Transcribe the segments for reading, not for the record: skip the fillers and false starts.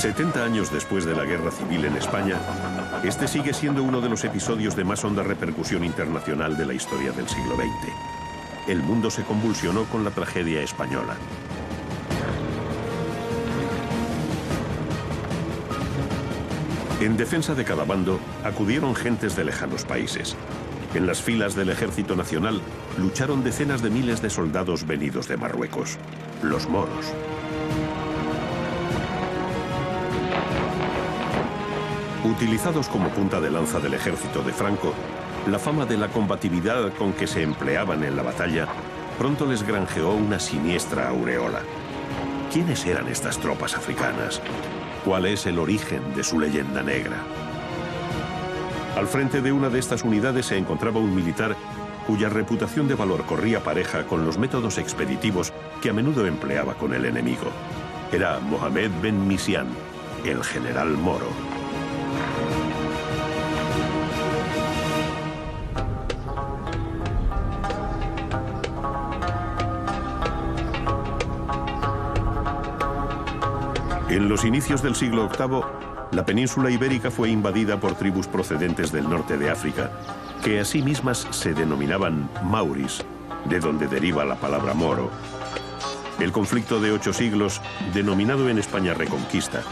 70 años después de la Guerra Civil en España, este sigue siendo uno de los episodios de más honda repercusión internacional de la historia del siglo XX. El mundo se convulsionó con la tragedia española. En defensa de cada bando acudieron gentes de lejanos países. En las filas del Ejército Nacional lucharon decenas de miles de soldados venidos de Marruecos, los moros. Utilizados como punta de lanza del ejército de Franco, la fama de la combatividad con que se empleaban en la batalla pronto les granjeó una siniestra aureola. ¿Quiénes eran estas tropas africanas? ¿Cuál es el origen de su leyenda negra? Al frente de una de estas unidades se encontraba un militar cuya reputación de valor corría pareja con los métodos expeditivos que a menudo empleaba con el enemigo. Era Mohamed Ben Misian, el general moro. En los inicios del siglo VIII, la península ibérica fue invadida por tribus procedentes del norte de África, que a sí mismas se denominaban mauris, de donde deriva la palabra moro. El conflicto de 8 siglos, denominado en España Reconquista,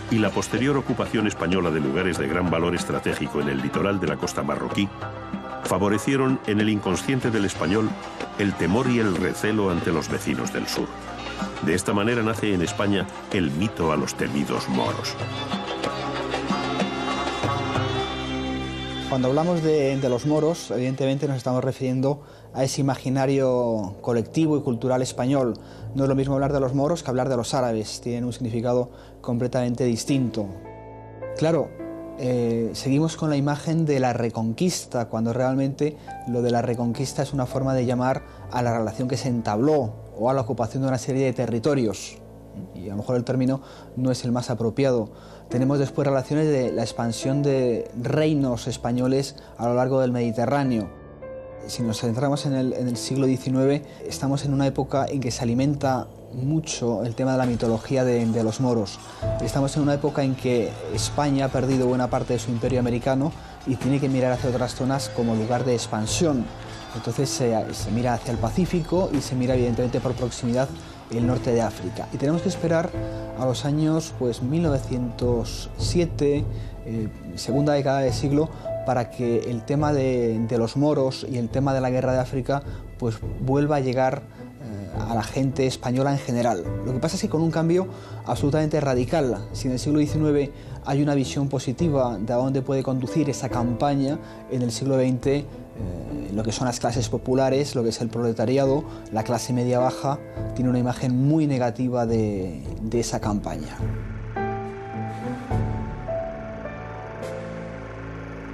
y la posterior ocupación española de lugares de gran valor estratégico en el litoral de la costa marroquí, favorecieron en el inconsciente del español el temor y el recelo ante los vecinos del sur. De esta manera nace en España el mito a los temidos moros. Cuando hablamos de los moros, evidentemente nos estamos refiriendo a ese imaginario colectivo y cultural español. No es lo mismo hablar de los moros que hablar de los árabes, tienen un significado completamente distinto. Claro, seguimos con la imagen de la Reconquista, cuando realmente lo de la Reconquista es una forma de llamar a la relación que se entabló o a la ocupación de una serie de territorios. Y a lo mejor el término no es el más apropiado. Tenemos después relaciones de la expansión de reinos españoles a lo largo del Mediterráneo. Si nos centramos en el siglo XIX, estamos en una época en que se alimenta mucho el tema de la mitología de los moros. Estamos en una época en que España ha perdido buena parte de su imperio americano y tiene que mirar hacia otras zonas como lugar de expansión. Entonces se mira hacia el Pacífico y se mira evidentemente por proximidad el norte de África. Y tenemos que esperar a los años 1907, segunda década del siglo, para que el tema de los moros y el tema de la guerra de África pues vuelva a llegar a la gente española en general. Lo que pasa es que con un cambio absolutamente radical. Si en el siglo XIX hay una visión positiva de a dónde puede conducir esa campaña, en el siglo XX lo que son las clases populares, lo que es el proletariado, la clase media-baja, tiene una imagen muy negativa de esa campaña.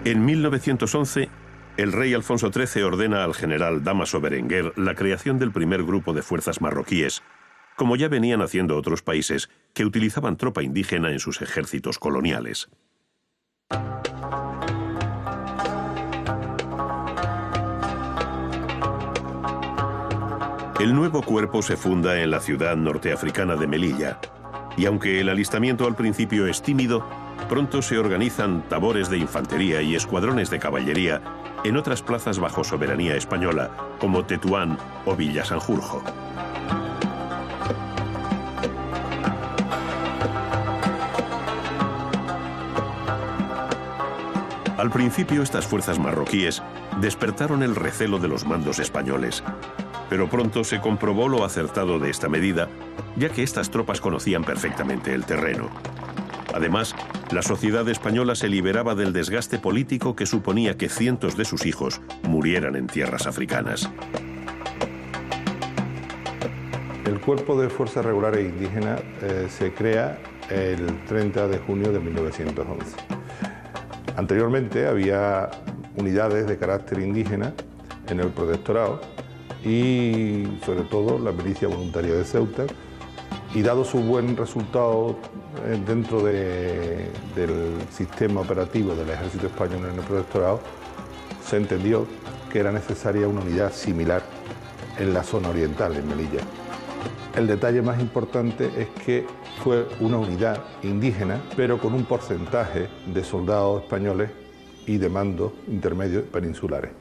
En 1911, el rey Alfonso XIII ordena al general Dámaso Berenguer la creación del primer grupo de fuerzas marroquíes, como ya venían haciendo otros países que utilizaban tropa indígena en sus ejércitos coloniales. El nuevo cuerpo se funda en la ciudad norteafricana de Melilla, y aunque el alistamiento al principio es tímido, pronto se organizan tabores de infantería y escuadrones de caballería en otras plazas bajo soberanía española, como Tetuán o Villa Sanjurjo. Al principio, estas fuerzas marroquíes despertaron el recelo de los mandos españoles, pero pronto se comprobó lo acertado de esta medida, ya que estas tropas conocían perfectamente el terreno. Además, la sociedad española se liberaba del desgaste político que suponía que cientos de sus hijos murieran en tierras africanas. El Cuerpo de Fuerzas Regulares Indígenas se crea el 30 de junio de 1911. Anteriormente había unidades de carácter indígena en el protectorado y sobre todo la milicia voluntaria de Ceuta, y dado su buen resultado dentro del sistema operativo del ejército español en el protectorado, se entendió que era necesaria una unidad similar en la zona oriental, en Melilla. El detalle más importante es que fue una unidad indígena, pero con un porcentaje de soldados españoles y de mandos intermedios peninsulares.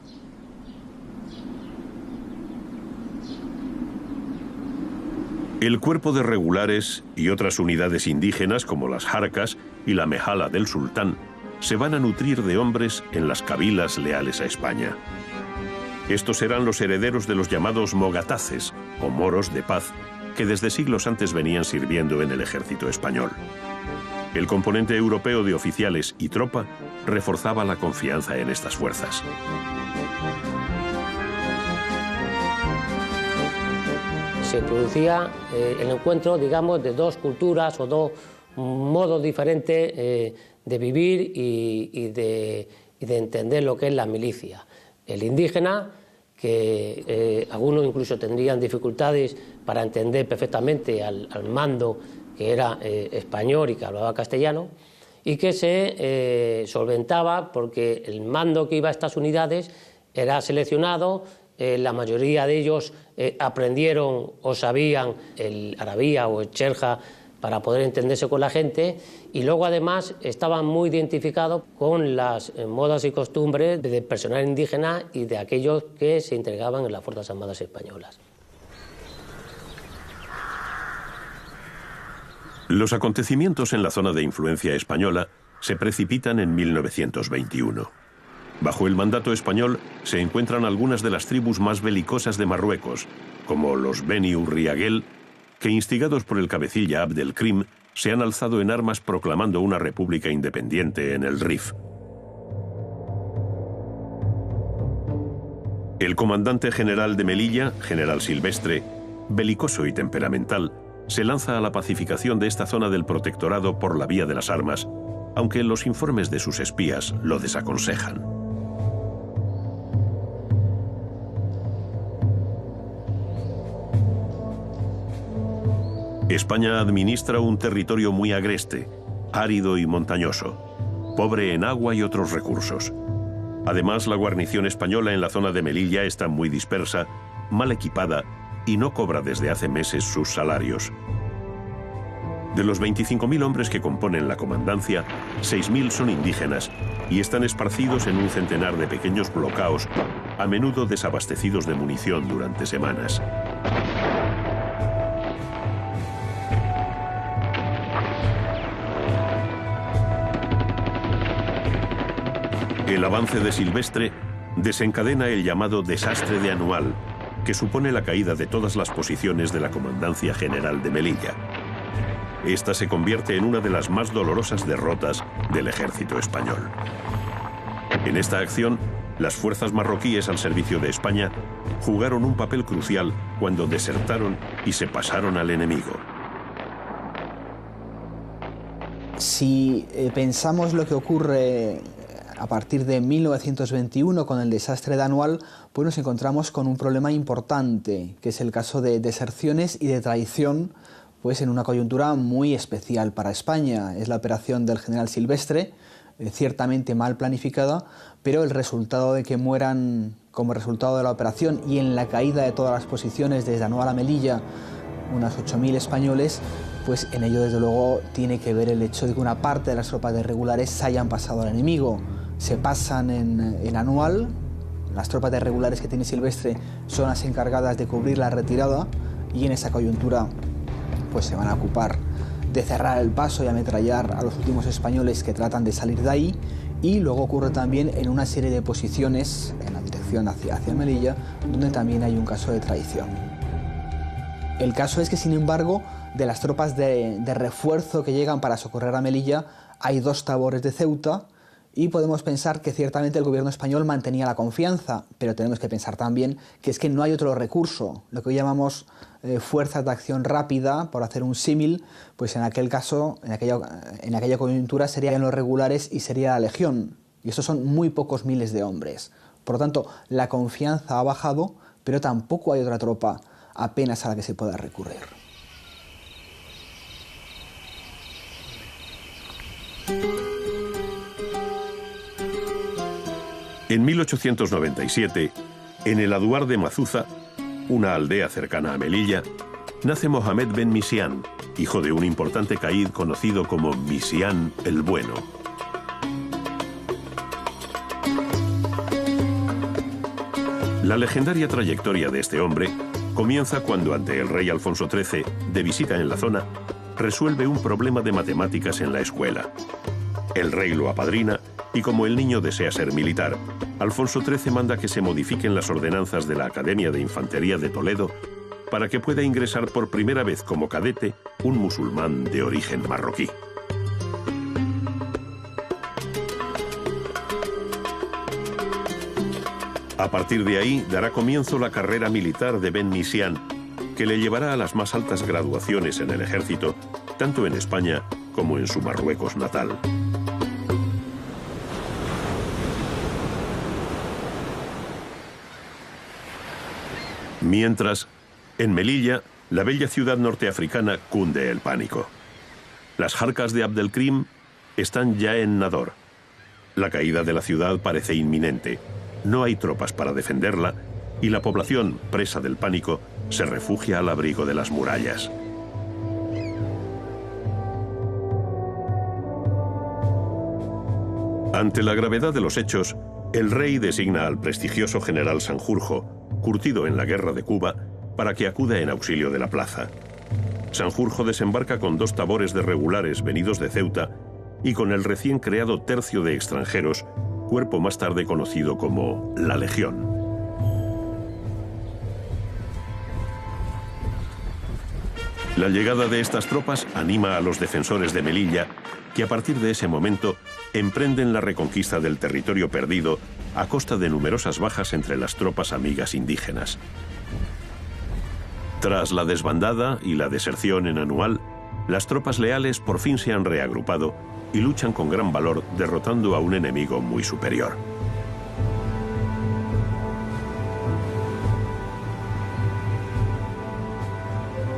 El cuerpo de regulares y otras unidades indígenas como las jarcas y la mejala del sultán se van a nutrir de hombres en las cabilas leales a España. Estos eran los herederos de los llamados mogataces o moros de paz, que desde siglos antes venían sirviendo en el ejército español. El componente europeo de oficiales y tropa reforzaba la confianza en estas fuerzas. Se producía el encuentro, digamos, de dos culturas o dos modos diferentes de vivir y de entender lo que es la milicia. El indígena, que algunos incluso tendrían dificultades para entender perfectamente al mando que era español y que hablaba castellano, y que se solventaba porque el mando que iba a estas unidades era seleccionado. La mayoría de ellos aprendieron o sabían el arabía o el cherja para poder entenderse con la gente, y luego además estaban muy identificados con las modas y costumbres del personal indígena y de aquellos que se integraban en las Fuerzas Armadas españolas. Los acontecimientos en la zona de influencia española se precipitan en 1921. Bajo el mandato español se encuentran algunas de las tribus más belicosas de Marruecos, como los Beni Urriaguel, que instigados por el cabecilla Abd el-Krim se han alzado en armas proclamando una república independiente en el Rif. El comandante general de Melilla, general Silvestre, belicoso y temperamental, se lanza a la pacificación de esta zona del protectorado por la vía de las armas, aunque los informes de sus espías lo desaconsejan. España administra un territorio muy agreste, árido y montañoso, pobre en agua y otros recursos. Además, la guarnición española en la zona de Melilla está muy dispersa, mal equipada y no cobra desde hace meses sus salarios. De los 25.000 hombres que componen la comandancia, 6.000 son indígenas y están esparcidos en un centenar de pequeños blocaos, a menudo desabastecidos de munición durante semanas. El avance de Silvestre desencadena el llamado desastre de Anual, que supone la caída de todas las posiciones de la Comandancia General de Melilla. Esta se convierte en una de las más dolorosas derrotas del ejército español. En esta acción, las fuerzas marroquíes al servicio de España jugaron un papel crucial cuando desertaron y se pasaron al enemigo. Si pensamos lo que ocurre a partir de 1921 con el desastre de Anual, pues nos encontramos con un problema importante, que es el caso de deserciones y de traición, pues en una coyuntura muy especial para España. Es la operación del general Silvestre, ciertamente mal planificada, pero el resultado de que mueran como resultado de la operación y en la caída de todas las posiciones desde Anual a Melilla, unas 8.000 españoles, pues en ello desde luego tiene que ver el hecho de que una parte de las tropas de regulares se hayan pasado al enemigo. Se pasan en Anual, las tropas de regulares que tiene Silvestre son las encargadas de cubrir la retirada y en esa coyuntura pues se van a ocupar de cerrar el paso y ametrallar a los últimos españoles que tratan de salir de ahí, y luego ocurre también en una serie de posiciones en la dirección hacia Melilla, donde también hay un caso de traición. El caso es que, sin embargo, de las tropas de refuerzo que llegan para socorrer a Melilla, hay dos tabores de Ceuta, y podemos pensar que ciertamente el gobierno español mantenía la confianza, pero tenemos que pensar también que es que no hay otro recurso. Lo que hoy llamamos fuerzas de acción rápida, por hacer un símil, pues en aquel caso, en aquella coyuntura serían los regulares y sería la legión. Y estos son muy pocos miles de hombres. Por lo tanto, la confianza ha bajado, pero tampoco hay otra tropa apenas a la que se pueda recurrir. En 1897, en el aduar de Mazuza, una aldea cercana a Melilla, nace Mohamed Ben Misián, hijo de un importante caíd conocido como Misián el Bueno. La legendaria trayectoria de este hombre comienza cuando, ante el rey Alfonso XIII, de visita en la zona, resuelve un problema de matemáticas en la escuela. El rey lo apadrina y, como el niño desea ser militar, Alfonso XIII manda que se modifiquen las ordenanzas de la Academia de Infantería de Toledo para que pueda ingresar por primera vez como cadete un musulmán de origen marroquí. A partir de ahí dará comienzo la carrera militar de Ben Misián, que le llevará a las más altas graduaciones en el ejército, tanto en España como en su Marruecos natal. Mientras, en Melilla, la bella ciudad norteafricana, cunde el pánico. Las jarcas de Abdelkrim están ya en Nador. La caída de la ciudad parece inminente. No hay tropas para defenderla y la población, presa del pánico, se refugia al abrigo de las murallas. Ante la gravedad de los hechos, el rey designa al prestigioso general Sanjurjo, curtido en la guerra de Cuba, para que acuda en auxilio de la plaza. Sanjurjo desembarca con 2 tabores de regulares venidos de Ceuta y con el recién creado tercio de extranjeros, cuerpo más tarde conocido como la Legión. La llegada de estas tropas anima a los defensores de Melilla, que a partir de ese momento emprenden la reconquista del territorio perdido a costa de numerosas bajas entre las tropas amigas indígenas. Tras la desbandada y la deserción en Anual, las tropas leales por fin se han reagrupado y luchan con gran valor, derrotando a un enemigo muy superior.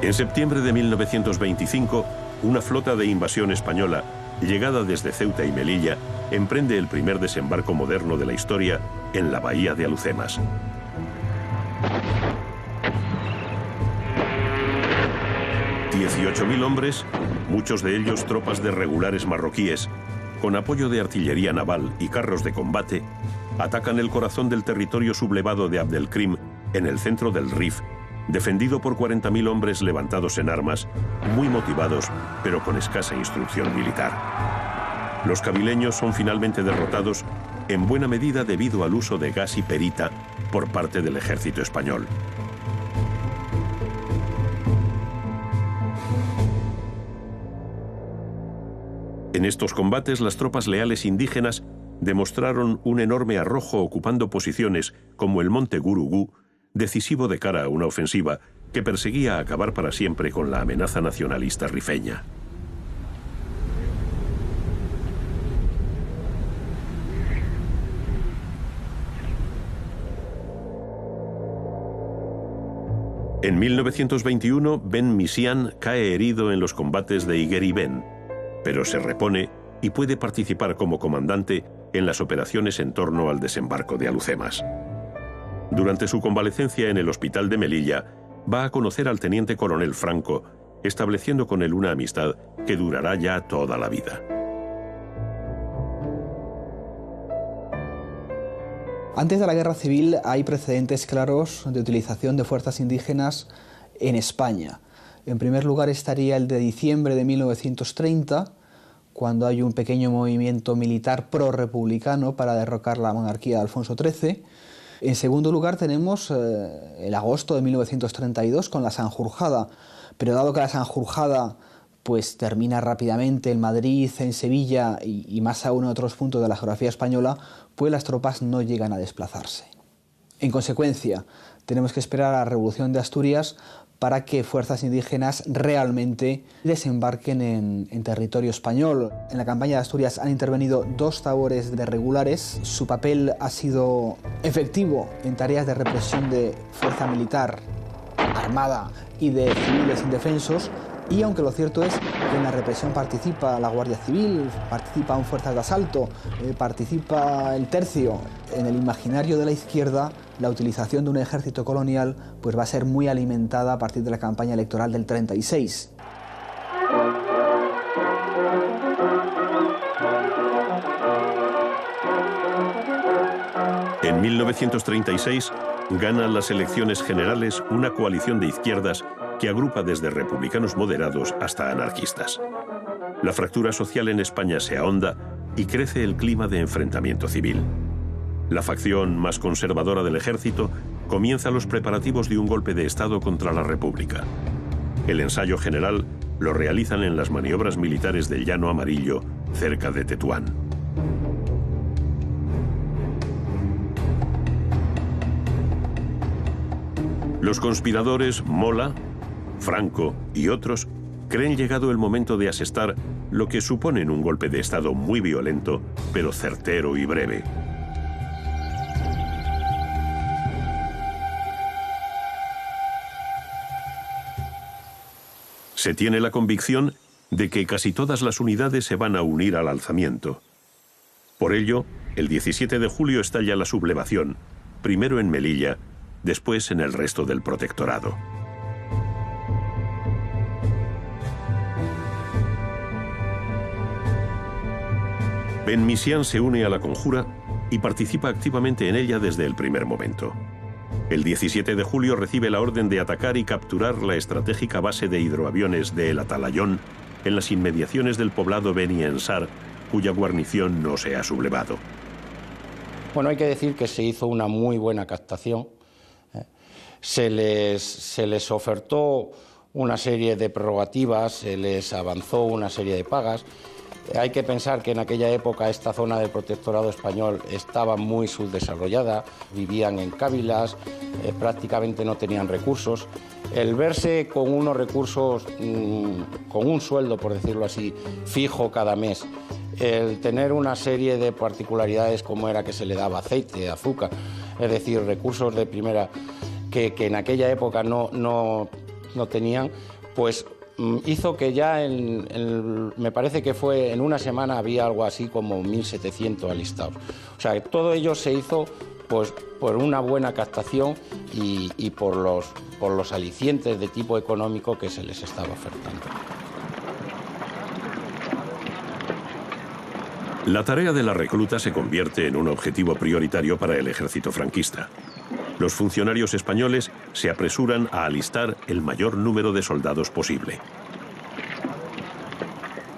En septiembre de 1925, una flota de invasión española, llegada desde Ceuta y Melilla, emprende el primer desembarco moderno de la historia en la bahía de Alhucemas. $18.000 hombres, muchos de ellos tropas de regulares marroquíes, con apoyo de artillería naval y carros de combate, atacan el corazón del territorio sublevado de Abdelkrim en el centro del Rif, defendido por 40.000 hombres levantados en armas, muy motivados, pero con escasa instrucción militar. Los cabileños son finalmente derrotados, en buena medida debido al uso de gas y perita por parte del ejército español. En estos combates, las tropas leales indígenas demostraron un enorme arrojo ocupando posiciones como el Monte Gurugú, decisivo de cara a una ofensiva que perseguía acabar para siempre con la amenaza nacionalista rifeña. En 1921, Ben Misián cae herido en los combates de Higuer y Ben, pero se repone y puede participar como comandante en las operaciones en torno al desembarco de Alhucemas. Durante su convalecencia en el hospital de Melilla, va a conocer al teniente coronel Franco, estableciendo con él una amistad que durará ya toda la vida. Antes de la Guerra Civil hay precedentes claros de utilización de fuerzas indígenas en España. En primer lugar estaría el de diciembre de 1930, cuando hay un pequeño movimiento militar pro-republicano para derrocar la monarquía de Alfonso XIII. En segundo lugar tenemos el agosto de 1932 con la Sanjurjada, pero dado que la Sanjurjada pues termina rápidamente en Madrid, en Sevilla y más aún en otros puntos de la geografía española, pues las tropas no llegan a desplazarse. En consecuencia, tenemos que esperar a la Revolución de Asturias para que fuerzas indígenas realmente desembarquen en territorio español. En la campaña de Asturias han intervenido 2 tabores de regulares. Su papel ha sido efectivo en tareas de represión de fuerza militar, armada y de civiles indefensos, Y aunque lo cierto es que en la represión participa la Guardia Civil, participan fuerzas de asalto, participa el Tercio, en el imaginario de la izquierda la utilización de un ejército colonial pues va a ser muy alimentada a partir de la campaña electoral del 36. En 1936 gana las elecciones generales una coalición de izquierdas que agrupa desde republicanos moderados hasta anarquistas. La fractura social en España se ahonda y crece el clima de enfrentamiento civil. La facción más conservadora del ejército comienza los preparativos de un golpe de Estado contra la República. El ensayo general lo realizan en las maniobras militares del Llano Amarillo, cerca de Tetuán. Los conspiradores Mola, Franco y otros creen llegado el momento de asestar lo que suponen un golpe de Estado muy violento, pero certero y breve. Se tiene la convicción de que casi todas las unidades se van a unir al alzamiento. Por ello, el 17 de julio estalla la sublevación, primero en Melilla, después en el resto del protectorado. Ben Misián se une a la conjura y participa activamente en ella desde el primer momento. El 17 de julio recibe la orden de atacar y capturar la estratégica base de hidroaviones de El Atalayón en las inmediaciones del poblado Beni Ensar, cuya guarnición no se ha sublevado. Bueno, hay que decir que se hizo una muy buena captación. Se les ofertó una serie de prerrogativas, se les avanzó una serie de pagas. Hay que pensar que en aquella época esta zona del protectorado español estaba muy subdesarrollada, vivían en cávilas, prácticamente no tenían recursos. El verse con unos recursos, con un sueldo, por decirlo así, fijo cada mes, el tener una serie de particularidades como era que se le daba aceite, azúcar, es decir, recursos de primera que en aquella época no tenían, pues hizo que ya me parece que fue en una semana había algo así como 1.700 alistados. O sea, todo ello se hizo pues por una buena captación y por los alicientes de tipo económico que se les estaba ofertando. La tarea de la recluta se convierte en un objetivo prioritario para el ejército franquista. Los funcionarios españoles se apresuran a alistar el mayor número de soldados posible.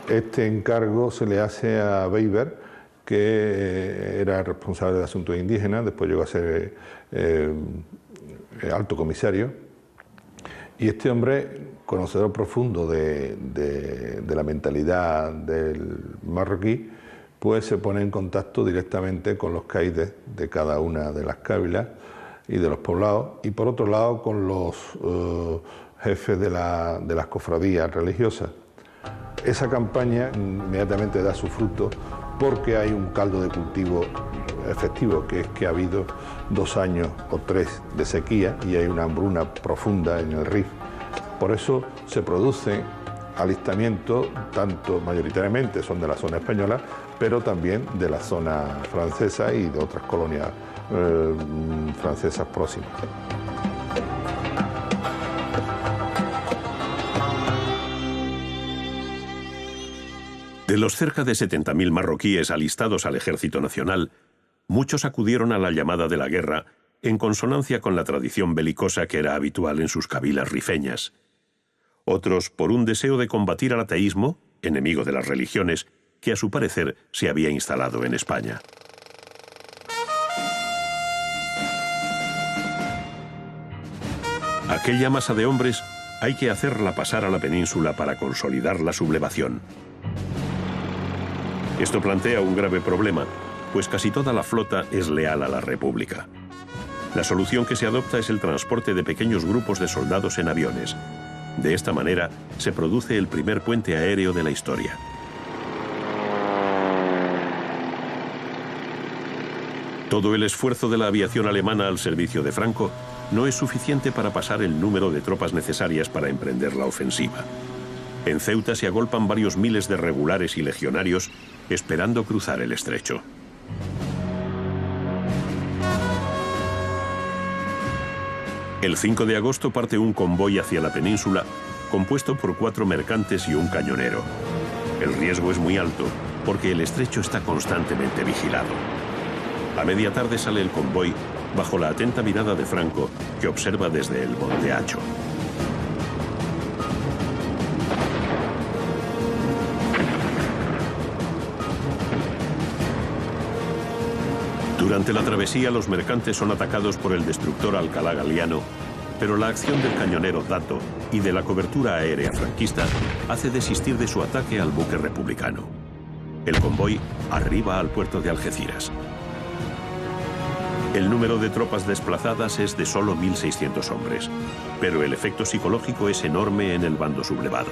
Este encargo se le hace a Weber, que era responsable de asuntos indígenas, después llegó a ser alto comisario. Y este hombre, conocedor profundo de la mentalidad del marroquí, pues se pone en contacto directamente con los caides de cada una de las cávilas y de los poblados, y por otro lado con los jefes de las cofradías religiosas. Esa campaña inmediatamente da su fruto porque hay un caldo de cultivo efectivo, que es que ha habido 2 años o 3 de sequía y hay una hambruna profunda en el Rif. Por eso se produce alistamientos, tanto mayoritariamente son de la zona española, pero también de la zona francesa y de otras colonias francesas próximas. De los cerca de 70.000 marroquíes alistados al Ejército Nacional, muchos acudieron a la llamada de la guerra en consonancia con la tradición belicosa que era habitual en sus cabilas rifeñas. Otros por un deseo de combatir al ateísmo, enemigo de las religiones, que a su parecer se había instalado en España. Aquella masa de hombres hay que hacerla pasar a la península para consolidar la sublevación. Esto plantea un grave problema, pues casi toda la flota es leal a la República. La solución que se adopta es el transporte de pequeños grupos de soldados en aviones. De esta manera se produce el primer puente aéreo de la historia. Todo el esfuerzo de la aviación alemana al servicio de Franco no es suficiente para pasar el número de tropas necesarias para emprender la ofensiva. En Ceuta se agolpan varios miles de regulares y legionarios esperando cruzar el estrecho. El 5 de agosto parte un convoy hacia la península compuesto por 4 mercantes y un cañonero. El riesgo es muy alto porque el estrecho está constantemente vigilado. A media tarde sale el convoy bajo la atenta mirada de Franco, que observa desde el Monte Hacho. Durante la travesía, los mercantes son atacados por el destructor Alcalá Galiano, pero la acción del cañonero Dato y de la cobertura aérea franquista hace desistir de su ataque al buque republicano. El convoy arriba al puerto de Algeciras. El número de tropas desplazadas es de solo 1.600 hombres, pero el efecto psicológico es enorme en el bando sublevado.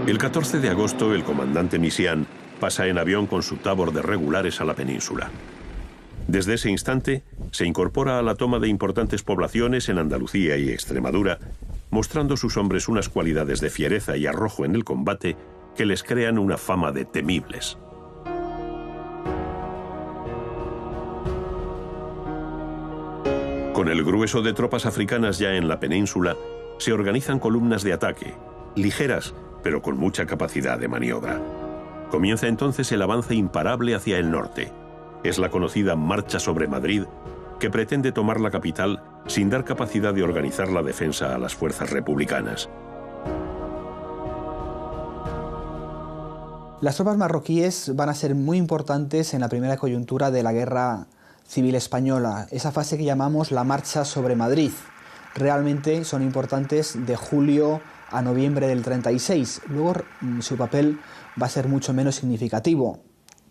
El 14 de agosto, el comandante Misián pasa en avión con su tabor de regulares a la península. Desde ese instante, se incorpora a la toma de importantes poblaciones en Andalucía y Extremadura, mostrando sus hombres unas cualidades de fiereza y arrojo en el combate que les crean una fama de temibles. Con el grueso de tropas africanas ya en la península, se organizan columnas de ataque, ligeras, pero con mucha capacidad de maniobra. Comienza entonces el avance imparable hacia el norte. Es la conocida Marcha sobre Madrid, que pretende tomar la capital sin dar capacidad de organizar la defensa a las fuerzas republicanas. Las tropas marroquíes van a ser muy importantes en la primera coyuntura de la Guerra Civil Española, esa fase que llamamos la Marcha sobre Madrid. Realmente son importantes de julio a noviembre del 36. Luego su papel va a ser mucho menos significativo.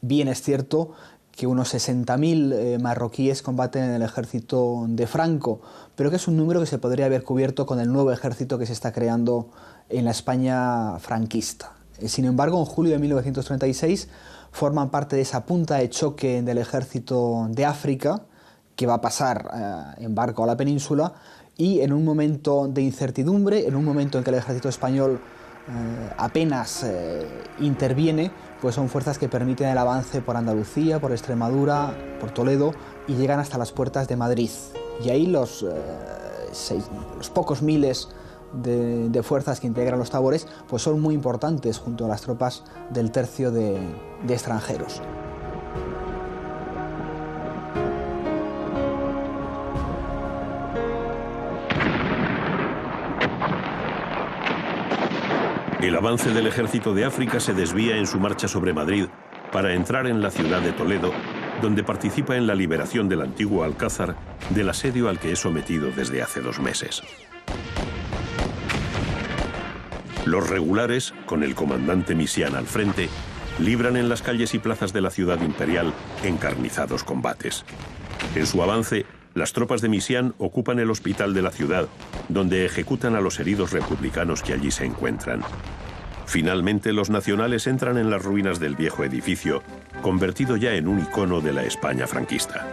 Bien es cierto que unos 60.000 marroquíes combaten en el ejército de Franco, pero que es un número que se podría haber cubierto con el nuevo ejército que se está creando en la España franquista. Sin embargo, en julio de 1936 forman parte de esa punta de choque del ejército de África, que va a pasar en barco a la península, y en un momento de incertidumbre, en un momento en que el ejército español apenas interviene, pues son fuerzas que permiten el avance por Andalucía, por Extremadura, por Toledo, y llegan hasta las puertas de Madrid. Y ahí los pocos miles de fuerzas que integran los tabores pues son muy importantes junto a las tropas del tercio de extranjeros. El avance del ejército de África se desvía en su marcha sobre Madrid para entrar en la ciudad de Toledo, donde participa en la liberación del antiguo Alcázar del asedio al que es sometido desde hace 2 meses. Los regulares, con el comandante Misián al frente, libran en las calles y plazas de la ciudad imperial encarnizados combates. En su avance, las tropas de Misián ocupan el hospital de la ciudad, donde ejecutan a los heridos republicanos que allí se encuentran. Finalmente, los nacionales entran en las ruinas del viejo edificio, convertido ya en un icono de la España franquista.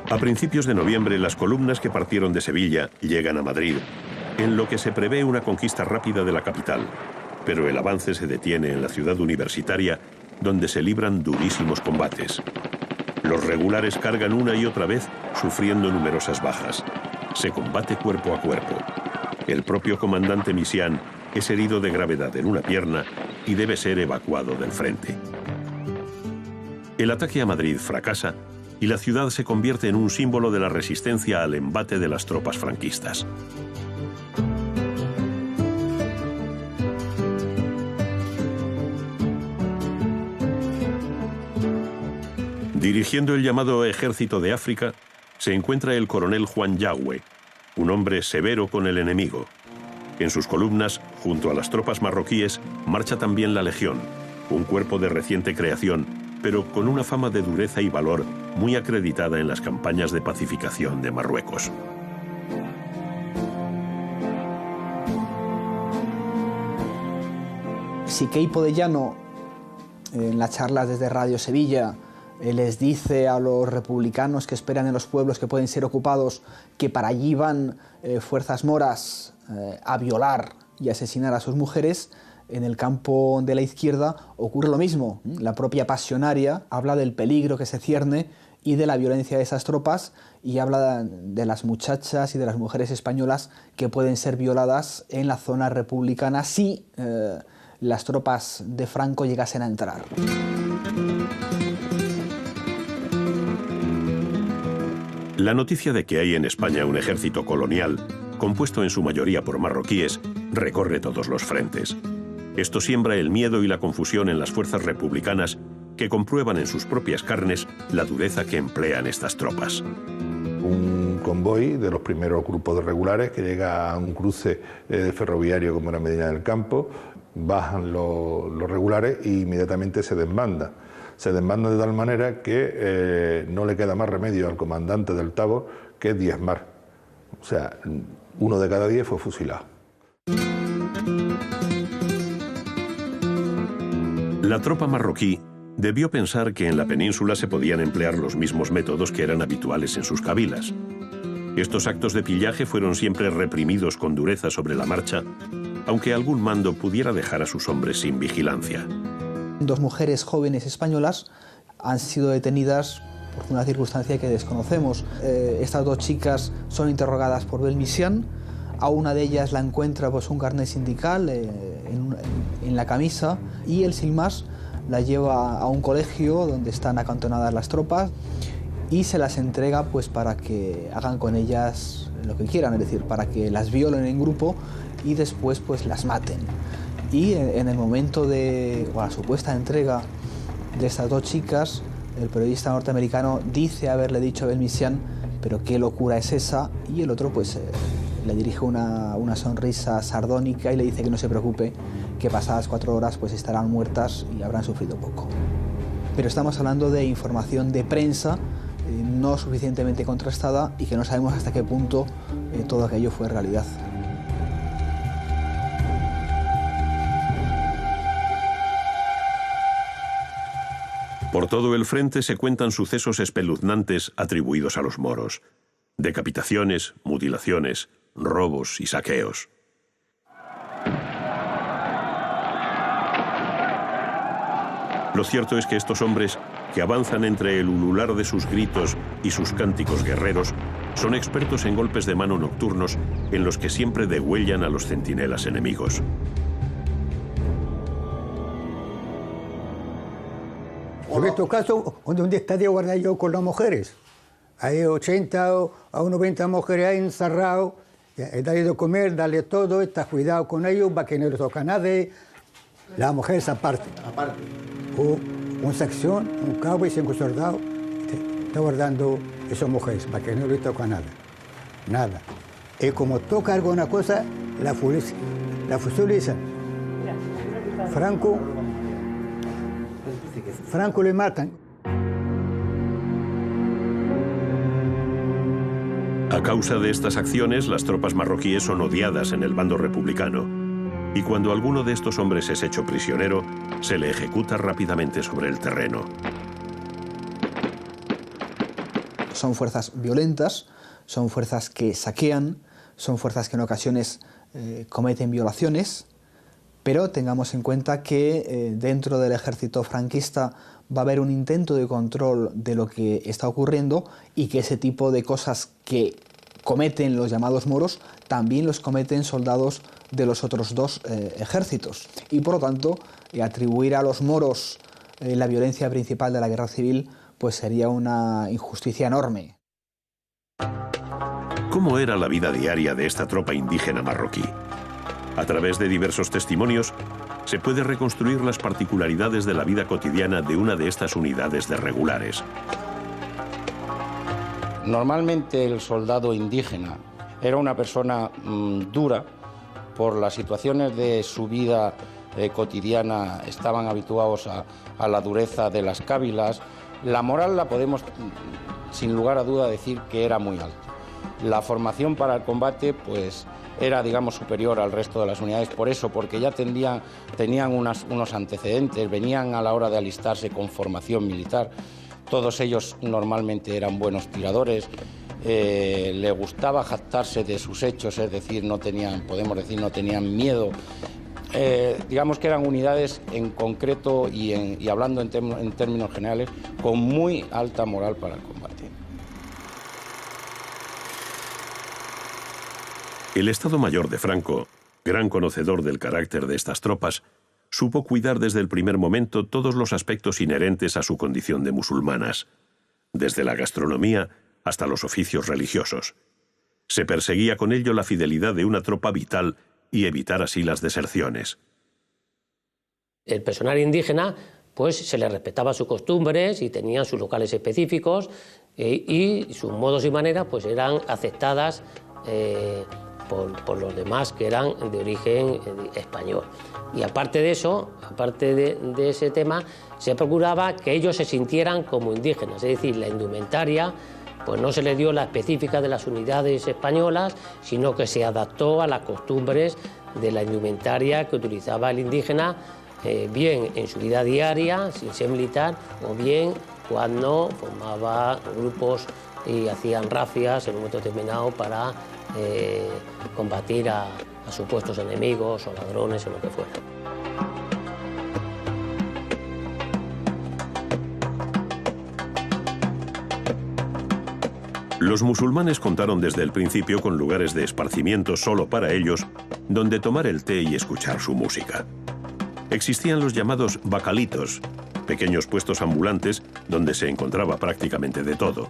A principios de noviembre, las columnas que partieron de Sevilla llegan a Madrid, en lo que se prevé una conquista rápida de la capital, pero el avance se detiene en la ciudad universitaria, donde se libran durísimos combates. Los regulares cargan una y otra vez, sufriendo numerosas bajas. Se combate cuerpo a cuerpo. El propio comandante Misián es herido de gravedad en una pierna y debe ser evacuado del frente. El ataque a Madrid fracasa y la ciudad se convierte en un símbolo de la resistencia al embate de las tropas franquistas. Dirigiendo el llamado Ejército de África, se encuentra el coronel Juan Yagüe, un hombre severo con el enemigo. En sus columnas, junto a las tropas marroquíes, marcha también la Legión, un cuerpo de reciente creación, pero con una fama de dureza y valor muy acreditada en las campañas de pacificación de Marruecos. Queipo de Llano, en las charlas desde Radio Sevilla, les dice a los republicanos que esperan en los pueblos que pueden ser ocupados que para allí van fuerzas moras a violar y asesinar a sus mujeres, en el campo de la izquierda ocurre lo mismo. La propia Pasionaria habla del peligro que se cierne y de la violencia de esas tropas, y habla de las muchachas y de las mujeres españolas que pueden ser violadas en la zona republicana si las tropas de Franco llegasen a entrar. La noticia de que hay en España un ejército colonial, compuesto en su mayoría por marroquíes, recorre todos los frentes. Esto siembra el miedo y la confusión en las fuerzas republicanas, que comprueban en sus propias carnes la dureza que emplean estas tropas. Un convoy de los primeros grupos de regulares que llega a un cruce ferroviario como era Medina del Campo, bajan los regulares e inmediatamente se desbanda. Se desbanda de tal manera que no le queda más remedio al comandante del Tábor que diezmar. O sea, 1 de cada 10 fue fusilado. La tropa marroquí debió pensar que en la península se podían emplear los mismos métodos que eran habituales en sus cabilas. Estos actos de pillaje fueron siempre reprimidos con dureza sobre la marcha, aunque algún mando pudiera dejar a sus hombres sin vigilancia. 2 mujeres jóvenes españolas han sido detenidas por una circunstancia que desconocemos. Estas 2 chicas son interrogadas por Belmisián. A una de ellas la encuentra pues, un carnet sindical en la camisa, y el sin más la lleva a un colegio donde están acantonadas las tropas y se las entrega pues, para que hagan con ellas lo que quieran, es decir, para que las violen en grupo y después pues, las maten. Y en el momento de la supuesta entrega de estas 2 chicas, el periodista norteamericano dice haberle dicho a Belmisián, pero qué locura es esa, y el otro pues le dirige una sonrisa sardónica y le dice que no se preocupe, que pasadas 4 horas pues estarán muertas y habrán sufrido poco. Pero estamos hablando de información de prensa no suficientemente contrastada y que no sabemos hasta qué punto todo aquello fue realidad. Por todo el frente se cuentan sucesos espeluznantes atribuidos a los moros: decapitaciones, mutilaciones, robos y saqueos. Lo cierto es que estos hombres, que avanzan entre el ulular de sus gritos y sus cánticos guerreros, son expertos en golpes de mano nocturnos en los que siempre degüellan a los centinelas enemigos. He visto casos donde un estadio guardado yo con las mujeres. Hay 80 o 90 mujeres ahí encerradas, darle de comer, darle todo, está cuidado con ellos para que no les toque a nadie. Las mujeres aparte. O una sección, un cabo y 5 soldados, está guardando esas mujeres para que no les toque a nada. Nada. Y como toca alguna cosa, la fusilizan. Franco le matan. A causa de estas acciones, las tropas marroquíes son odiadas en el bando republicano, y cuando alguno de estos hombres es hecho prisionero, se le ejecuta rápidamente sobre el terreno. Son fuerzas violentas, son fuerzas que saquean, son fuerzas que en ocasiones cometen violaciones, pero tengamos en cuenta que dentro del ejército franquista va a haber un intento de control de lo que está ocurriendo, y que ese tipo de cosas que cometen los llamados moros también los cometen soldados de los otros 2 ejércitos. Y por lo tanto, atribuir a los moros la violencia principal de la guerra civil pues sería una injusticia enorme. ¿Cómo era la vida diaria de esta tropa indígena marroquí? A través de diversos testimonios, se puede reconstruir las particularidades de la vida cotidiana de una de estas unidades de regulares. Normalmente el soldado indígena era una persona dura. Por las situaciones de su vida cotidiana estaban habituados a la dureza de las cávilas. La moral la podemos, sin lugar a duda, decir que era muy alta. La formación para el combate pues era, digamos, superior al resto de las unidades, por eso, porque ya tenían unos antecedentes, venían a la hora de alistarse con formación militar. Todos ellos normalmente eran buenos tiradores, les gustaba jactarse de sus hechos, es decir, podemos decir, no tenían miedo. Digamos que eran unidades en concreto y hablando en términos generales, con muy alta moral para el combate. El Estado Mayor de Franco, gran conocedor del carácter de estas tropas, supo cuidar desde el primer momento todos los aspectos inherentes a su condición de musulmanas, desde la gastronomía hasta los oficios religiosos. Se perseguía con ello la fidelidad de una tropa vital y evitar así las deserciones. El personal indígena pues se le respetaba sus costumbres y tenían sus locales específicos y sus modos y maneras pues eran aceptadas por los demás que eran de origen español. Y aparte de eso, aparte de ese tema, se procuraba que ellos se sintieran como indígenas, es decir, la indumentaria pues no se le dio la específica de las unidades españolas, sino que se adaptó a las costumbres de la indumentaria que utilizaba el indígena, bien en su vida diaria, sin ser militar, o bien cuando formaba grupos y hacían rafias en un momento determinado para combatir a supuestos enemigos o ladrones o lo que fuera. Los musulmanes contaron desde el principio con lugares de esparcimiento solo para ellos, donde tomar el té y escuchar su música. Existían los llamados bacalitos, pequeños puestos ambulantes donde se encontraba prácticamente de todo.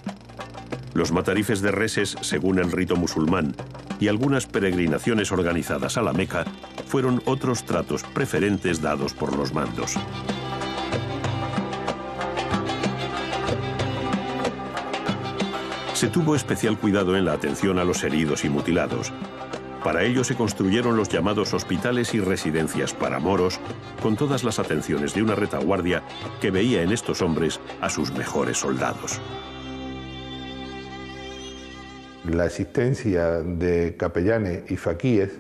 Los matarifes de reses según el rito musulmán y algunas peregrinaciones organizadas a la Meca fueron otros tratos preferentes dados por los mandos. Se tuvo especial cuidado en la atención a los heridos y mutilados. Para ello se construyeron los llamados hospitales y residencias para moros, con todas las atenciones de una retaguardia que veía en estos hombres a sus mejores soldados. La existencia de capellanes y faquíes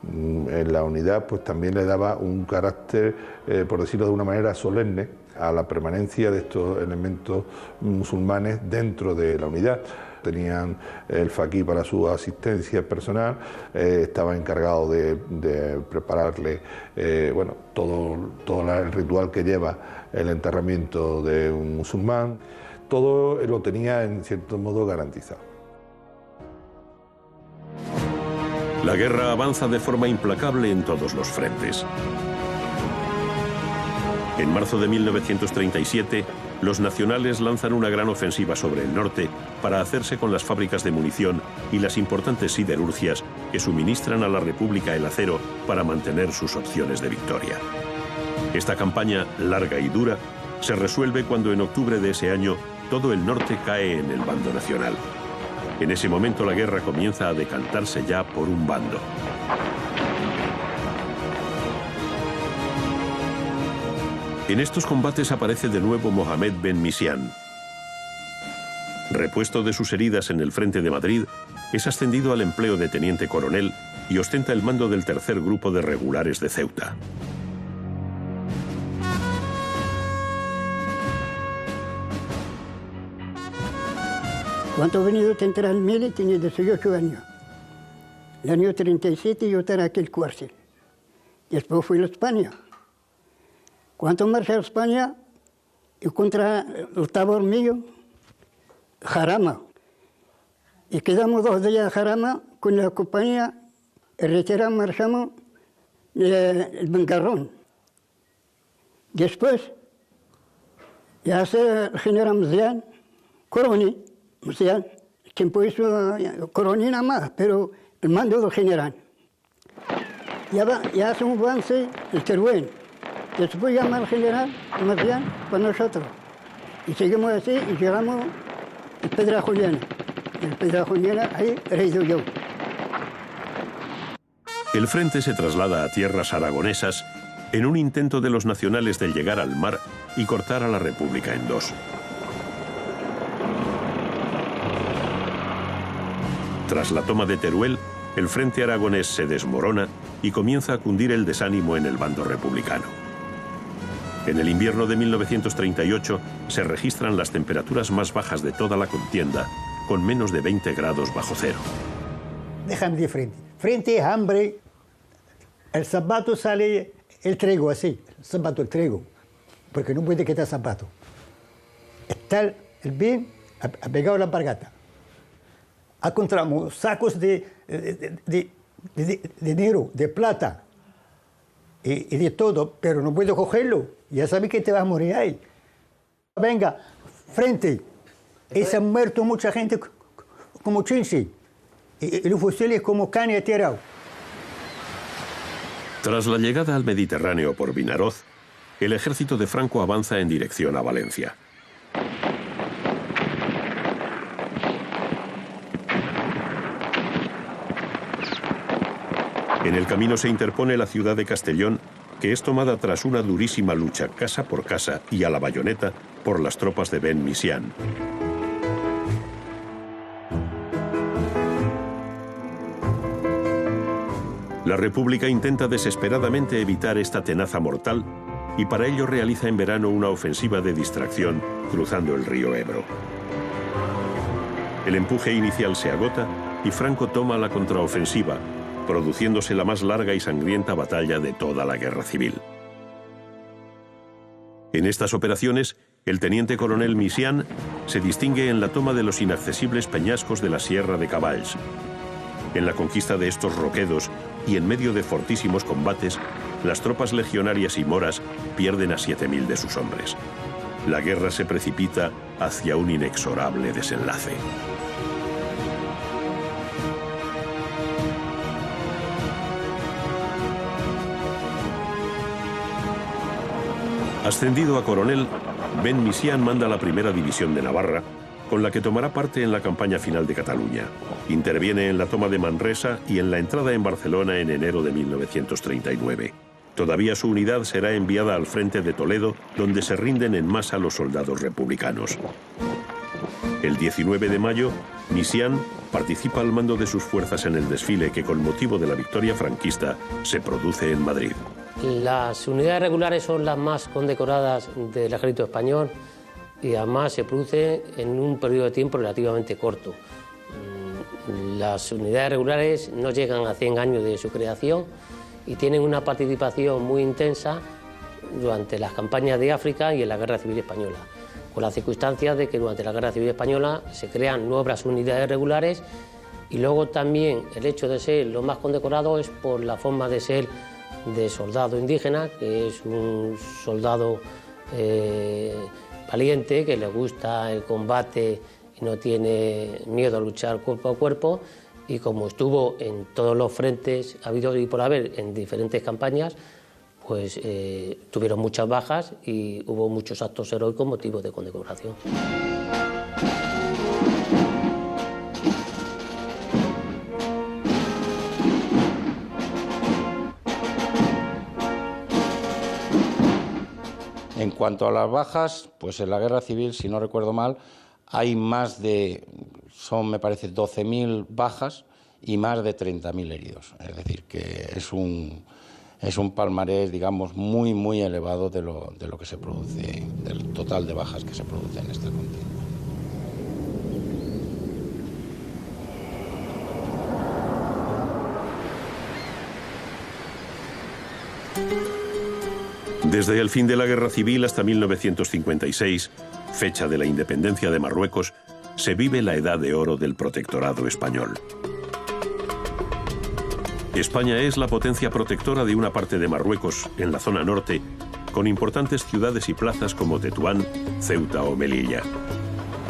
en la unidad pues también le daba un carácter, por decirlo de una manera, solemne a la permanencia de estos elementos musulmanes dentro de la unidad. Tenían el faquí para su asistencia personal, estaba encargado de prepararle todo el ritual que lleva el enterramiento de un musulmán. Todo lo tenía en cierto modo garantizado. La guerra avanza de forma implacable en todos los frentes. En marzo de 1937, los nacionales lanzan una gran ofensiva sobre el norte para hacerse con las fábricas de munición y las importantes siderurgias que suministran a la República el acero para mantener sus opciones de victoria. Esta campaña, larga y dura, se resuelve cuando en octubre de ese año todo el norte cae en el bando nacional. En ese momento la guerra comienza a decantarse ya por un bando. En estos combates aparece de nuevo Mohamed Ben Misián. Repuesto de sus heridas en el frente de Madrid, es ascendido al empleo de teniente coronel y ostenta el mando del tercer grupo de regulares de Ceuta. Cuando he venido a entrar en Mili tenía 18 años. El año 37 yo estaba aquí en el cárcel. Después fui a España. Cuando marché a España, encontré el tabor mío, Jarama. Y quedamos 2 días en Jarama con la compañía, y retiramos, marchamos el Bengarrón. Después, ya se generó Mzian, Coroni. O sea, tiempo hizo Coroni nada más, pero el mando del general. Ya hace un avance el Teruel. Después llama al general Marcial para nosotros. Y seguimos así y llegamos a Pedra Juliana. En Pedra Juliana, ahí he ido yo. El frente se traslada a tierras aragonesas en un intento de los nacionales de llegar al mar y cortar a la República en dos. Tras la toma de Teruel, el frente aragonés se desmorona y comienza a cundir el desánimo en el bando republicano. En el invierno de 1938 se registran las temperaturas más bajas de toda la contienda, con menos de 20 grados bajo cero. Déjame de frente. Frente es hambre. El zapato sale el trigo así, el zapato, el trigo, porque no puede quitar zapato. Está el bien apegado a la alpargata. Encontramos sacos de dinero, de plata y de todo, pero no puedo cogerlo. Ya sabes que te vas a morir ahí. Venga, frente. Y se han muerto mucha gente como chinche. Y los fusiles como caña tirado. Tras la llegada al Mediterráneo por Vinaroz, el ejército de Franco avanza en dirección a Valencia. En el camino se interpone la ciudad de Castellón, que es tomada tras una durísima lucha casa por casa y a la bayoneta por las tropas de Ben Misián. La República intenta desesperadamente evitar esta tenaza mortal y para ello realiza en verano una ofensiva de distracción cruzando el río Ebro. El empuje inicial se agota y Franco toma la contraofensiva, produciéndose la más larga y sangrienta batalla de toda la guerra civil. En estas operaciones, el teniente coronel Misián se distingue en la toma de los inaccesibles peñascos de la Sierra de Cavalls. En la conquista de estos roquedos y en medio de fortísimos combates, las tropas legionarias y moras pierden a 7.000 de sus hombres. La guerra se precipita hacia un inexorable desenlace. Ascendido a coronel, Ben Misián manda la primera división de Navarra, con la que tomará parte en la campaña final de Cataluña. Interviene en la toma de Manresa y en la entrada en Barcelona en enero de 1939. Todavía su unidad será enviada al frente de Toledo, donde se rinden en masa los soldados republicanos. El 19 de mayo, Misián participa al mando de sus fuerzas en el desfile que, con motivo de la victoria franquista, se produce en Madrid. Las unidades regulares son las más condecoradas del ejército español y además se produce en un periodo de tiempo relativamente corto. Las unidades regulares no llegan a 100 años de su creación y tienen una participación muy intensa durante las campañas de África y en la Guerra Civil Española, con la circunstancia de que durante la Guerra Civil Española se crean nuevas unidades regulares y luego también el hecho de ser lo más condecorado es por la forma de ser de soldado indígena, que es un soldado valiente, que le gusta el combate y no tiene miedo a luchar cuerpo a cuerpo, y como estuvo en todos los frentes habidos y por haber en diferentes campañas, pues tuvieron muchas bajas y hubo muchos actos heroicos motivos de condecoración. En cuanto a las bajas, pues en la guerra civil, si no recuerdo mal, hay más de, son me parece 12.000 bajas y más de 30.000 heridos. Es decir, que es un palmarés, digamos, muy elevado de lo que se produce, del total de bajas que se produce en esta contienda. Desde el fin de la Guerra Civil hasta 1956, fecha de la independencia de Marruecos, se vive la edad de oro del protectorado español. España es la potencia protectora de una parte de Marruecos, en la zona norte, con importantes ciudades y plazas como Tetuán, Ceuta o Melilla.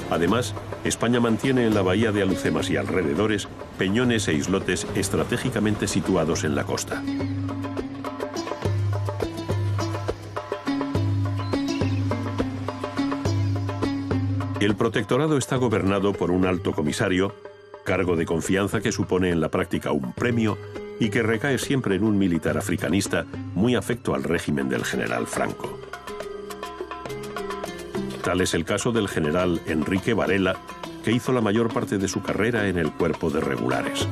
Además, España mantiene en la bahía de Alhucemas y alrededores peñones e islotes estratégicamente situados en la costa. El protectorado está gobernado por un alto comisario, cargo de confianza que supone en la práctica un premio y que recae siempre en un militar africanista muy afecto al régimen del general Franco. Tal es el caso del general Enrique Varela, que hizo la mayor parte de su carrera en el cuerpo de regulares.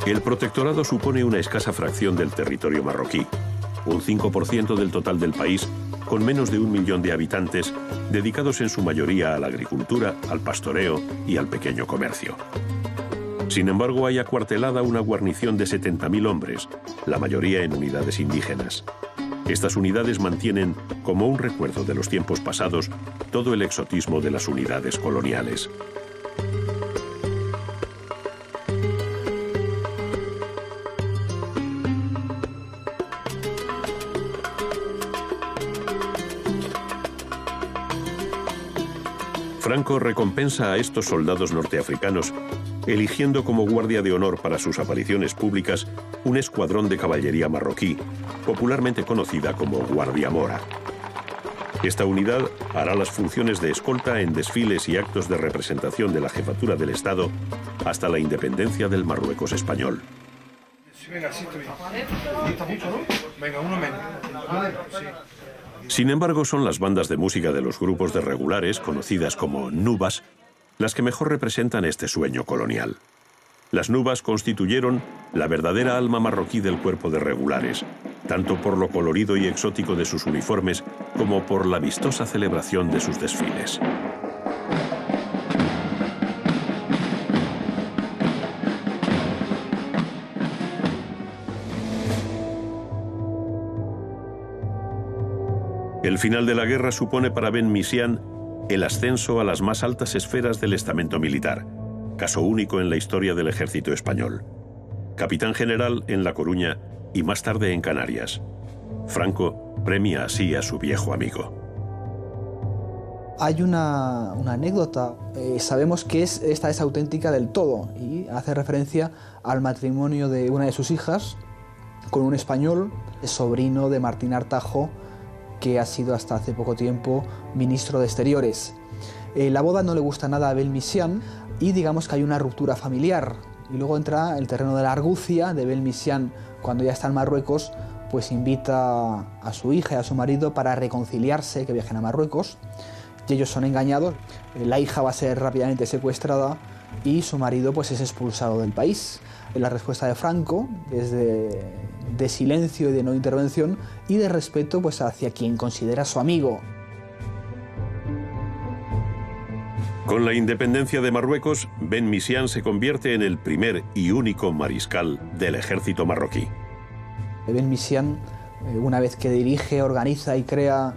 El protectorado supone una escasa fracción del territorio marroquí, un 5% del total del país, con menos de 1 millón de habitantes, dedicados en su mayoría a la agricultura, al pastoreo y al pequeño comercio. Sin embargo, hay acuartelada una guarnición de 70.000 hombres, la mayoría en unidades indígenas. Estas unidades mantienen, como un recuerdo de los tiempos pasados, todo el exotismo de las unidades coloniales. Franco recompensa a estos soldados norteafricanos, eligiendo como guardia de honor para sus apariciones públicas un escuadrón de caballería marroquí, popularmente conocida como Guardia Mora. Esta unidad hará las funciones de escolta en desfiles y actos de representación de la jefatura del Estado hasta la independencia del Marruecos español. Sin embargo, son las bandas de música de los grupos de regulares, conocidas como nubas, las que mejor representan este sueño colonial. Las nubas constituyeron la verdadera alma marroquí del cuerpo de regulares, tanto por lo colorido y exótico de sus uniformes como por la vistosa celebración de sus desfiles. El final de la guerra supone para Ben Misian el ascenso a las más altas esferas del estamento militar, caso único en la historia del ejército español. Capitán general en La Coruña y más tarde en Canarias. Franco premia así a su viejo amigo. Hay una anécdota, sabemos que esta es auténtica del todo y hace referencia al matrimonio de una de sus hijas con un español, sobrino de Martín Artajo, que ha sido hasta hace poco tiempo ministro de Exteriores. La boda no le gusta nada a Ben Misian y digamos que hay una ruptura familiar. Y luego entra el terreno de la argucia de Ben Misian cuando ya está en Marruecos, pues invita a su hija y a su marido para reconciliarse, que viajen a Marruecos. Y ellos son engañados. La hija va a ser rápidamente secuestrada y su marido pues es expulsado del país. La respuesta de Franco es de silencio y de no intervención y de respeto pues hacia quien considera su amigo. Con la independencia de Marruecos, Ben Misian se convierte en el primer y único mariscal del ejército marroquí. Ben Misian, una vez que dirige, organiza y crea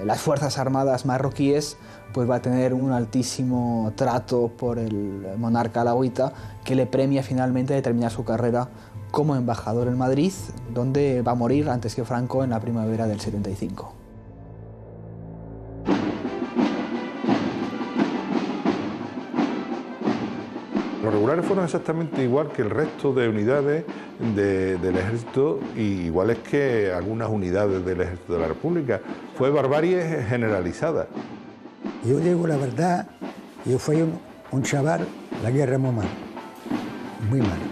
las Fuerzas Armadas marroquíes, pues va a tener un altísimo trato por el monarca alauita, que le premia finalmente de terminar su carrera como embajador en Madrid, donde va a morir antes que Franco en la primavera del 75. Los regulares fueron exactamente igual que el resto de unidades del ejército y iguales que algunas unidades del ejército de la República. Fue barbarie generalizada. Yo digo la verdad, yo fui un chaval, la guerra muy mal, muy mal.